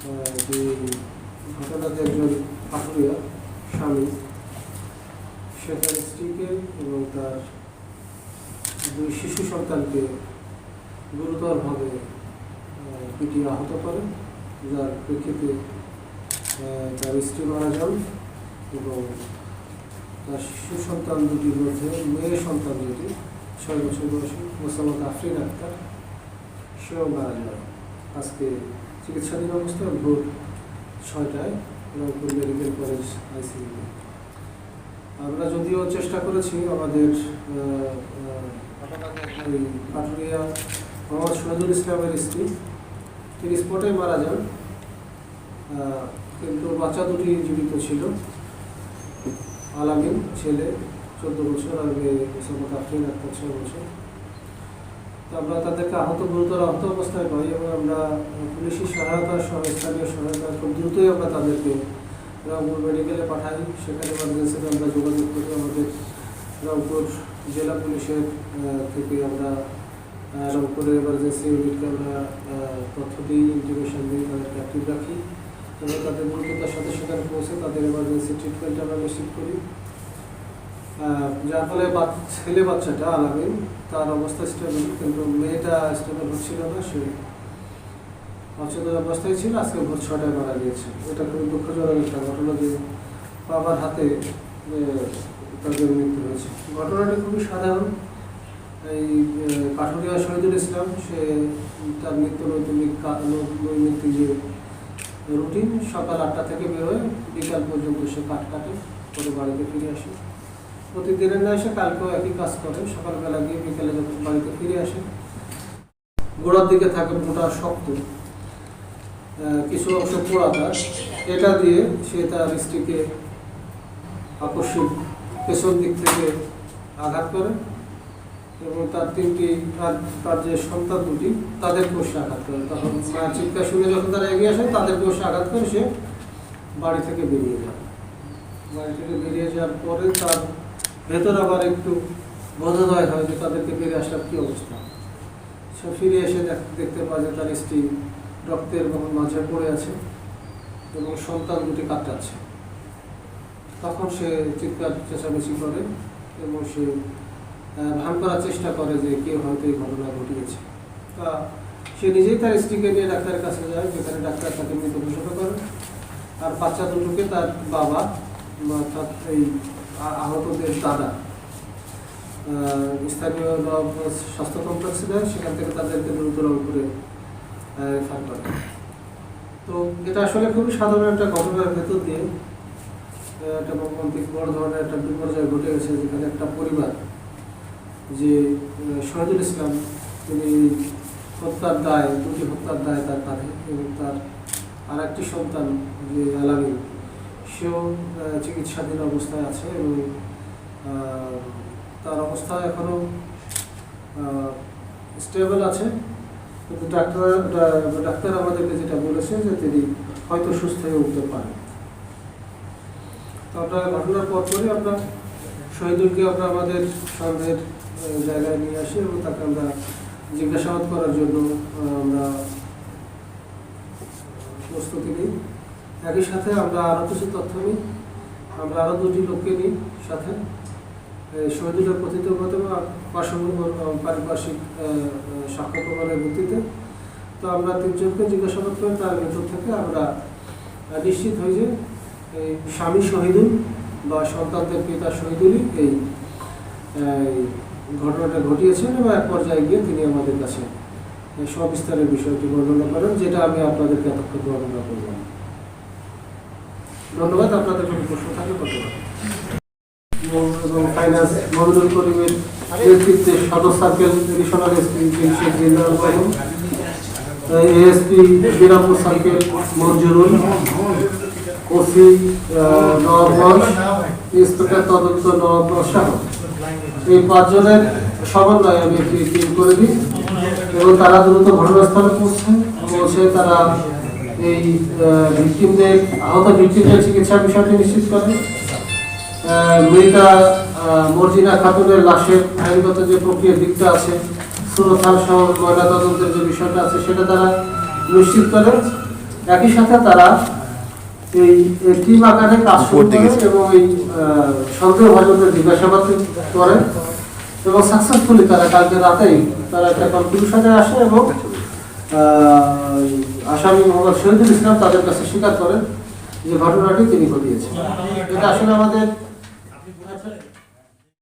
যে ঘটনাতে একজন পাথরিয়া স্বামী সে তার স্ত্রীকে এবং তার দুই শিশু সন্তানকে গুরুতরভাবে পিটিয়ে আহত করে, যার প্রেক্ষিতে তার স্ত্রী মারা যান এবং তার শিশু সন্তান দুটির মধ্যে মেয়ে সন্তান যেটি 6 বছর বয়সী মোসাম্মদ আফরিন আক্তার, সেও মারা যায় আজকে চিকিৎসাধীন অবস্থায় ভোর 6টায় রংপুর মেডিকেল কলেজ আইসিইউতে। আমরা যদিও চেষ্টা করেছি আমাদের পাটুরিয়া মোহাম্মদ শহীদুল ইসলামের স্ত্রী, তিনি স্পটে মারা যান, কিন্তু বাচ্চা দুটি জীবিত ছিল। আলামিন ছেলে 14 বছর আর মেয়ে মোসাম্মদ আফরিন আক্তার 6 বছর। তো আমরা তাদেরকে গুরুতর আহত অবস্থায় পাই এবং আমরা পুলিশি সহায়তা সহ স্থানীয় সহায়তা খুব দ্রুতই আমরা তাদেরকে রংপুর মেডিকেলে পাঠাই। সেখানে এমার্জেন্সিতে আমরা যোগাযোগ করি, আমাদের রংপুর জেলা পুলিশের থেকে আমরা রংপুরের এমার্জেন্সি ইউনিটকে আমরা তথ্য দিই, ইনফরমেশন দিই, তাদেরকে অ্যাক্টিভ রাখি এবং তাদের দ্রুততার সাথে সেখানে পৌঁছে তাদের এমার্জেন্সি ট্রিটমেন্ট আমরা নিশ্চিত করি। যার ফলে ছেলে বাচ্চাটা আলামিন তার অবস্থা স্টেবল, কিন্তু মেয়েটা স্টেবল হচ্ছিল না, সে অচেতন অবস্থায় ছিল। আজকে ভোর 6টায় মারা গিয়েছে। এটা খুবই দুঃখজনক একটা ঘটনা যে বাবার হাতে তাদের মৃত্যু হয়েছে। ঘটনাটি খুবই সাধারণ। এই পাটুরিয়া শহীদুল ইসলাম সে তার নৈমিত্তিক যে রুটিন, সকাল 8টা থেকে বেরোয়, বিকাল পর্যন্ত সে কাটে পরে বাড়িতে ফিরে আসে। প্রতিদিনের না এসে কালকেও একই কাজ করে, সকালবেলা গিয়ে বিকেলে যখন বাড়িতে ফিরে আসে গোড়ার দিকে থাকে মোটা শক্ত, কিছু অংশ পোড়াতা, এটা দিয়ে সে তার স্ত্রীকে আকস্মিক পেছন দিক থেকে আঘাত করে এবং তার যে সন্তান দুটি তাদেরকেও সে আঘাত করে। তখন মায়ের চিৎকার শুনে যখন তারা এগিয়ে আসে তাদেরকেও সে আঘাত করে সে বাড়ি থেকে বেরিয়ে যায়। বাড়ি থেকে বেরিয়ে যাওয়ার পরে তার ভেতর আবার একটু বোধোদয় হয় যে তাদেরকে বেরিয়ে আসার কী অবস্থা। সে ফিরে এসে দেখতে পায় যে তার স্ত্রী রক্তের মাঝে পড়ে আছে এবং সন্তান দুটি কাটাচ্ছে। তখন সে চিৎকার চেঁচামেচি করে এবং সে ভান করার চেষ্টা করে যে কেউ হয়তো এই ঘটনা ঘটিয়েছে। তা সে নিজেই তার স্ত্রীকে নিয়ে ডাক্তারের কাছে যায়, যেখানে ডাক্তার তাকে মৃত ঘোষণা করে। আর বাচ্চা দুটোকে তার বাবা অর্থাৎ এই আহতদের দাদা স্থানীয় স্বাস্থ্য কমপ্লেক্সে দেয়, সেখান থেকে তাদেরকে দ্রুত রংপুরে রেফার করে। তো এটা আসলে খুবই সাধারণ একটা ঘটনার ভেতর দিয়ে একটা মর্মান্তিক বড় ধরনের একটা বিপর্যয় ঘটে গেছে, যেখানে একটা পরিবার যে শহীদুল ইসলাম তিনি দুটি হত্যার দায় তার কাঁধে এবং তার আর একটি সন্তান যে আলামিন সেও চিকিৎসাধীন অবস্থায় আছে এবং তার অবস্থা এখনও স্টেবল আছে, কিন্তু ডাক্তার আমাদেরকে যেটা বলেছে যে তিনি হয়তো সুস্থ হয়ে উঠতে পারেন। তো আমরা ঘটনার পরপরই আমরা শহীদুলকে আমরা আমাদের সন্দেহের জায়গায় নিয়ে আসি এবং তাকে আমরা জিজ্ঞাসাবাদ করার জন্য আমরা প্রস্তুতি নিই। একই সাথে আমরা আরও কিছু তথ্য নিই, আমরা আরও 2টি লোককে নিই সাথে শহীদুলের কথিত ঘটনা পারিপার্শ্বিক সাক্ষ্য প্রমাণের ভিত্তিতে। তো আমরা 3 জনকে জিজ্ঞাসাবাদ করে তার ভেতর থেকে আমরা নিশ্চিত হই যে এই স্বামী শহীদুল বা সন্তানদের পিতা শহীদুলই এই ঘটনাটা ঘটিয়েছেন এবং এক পর্যায়ে গিয়ে তিনি আমাদের কাছে সবিস্তারের বিষয়টি বর্ণনা করেন, যেটা আমি আপনাদেরকে এতক্ষণ বর্ণনা করলাম। ধন্যবাদ। আপনাদের কোনো প্রশ্ন থাকলে করতে পারেন। এবং ফাইন্যান্স মমিনুল করিমের নেতৃত্বে সদর circle additional SP Sheikh Jindal Karim, ASP Birampur circle Manjurul, OC Nawabganj, inspector তদন্ত নবাবগঞ্জ সহ এই 5 জনের সমন্বয়ে আমি একটি টিম করে দিই এবং তারা দ্রুত ঘটনাস্থলে পৌঁছে তারা এই আহত ভিকটিমদের চিকিৎসার বিষয়টি নিশ্চিত করে। মৃতা মর্জিনা খাতুনের লাশের আইনগত যে প্রক্রিয়ার দিকটা আছে, সুরক্ষার সহ ময়নাতদন্তের যে বিষয়টা আছে সেটা তারা নিশ্চিত করে একই সাথে তারা এই টিম আকারে কাজ শুরু করে এবং এই সন্দেহভাজনদের জিজ্ঞাসাবাদ করে এবং সাকসেসফুলি তারা কালকে রাতেই তারা একটা কনক্লুশনে আসে এবং আসামি মোহাম্মদ শহীদুল ইসলাম তাদের কাছে স্বীকার করেন যে ঘটনাটি তিনি ঘটিয়েছেন। এটা আসলে আমাদের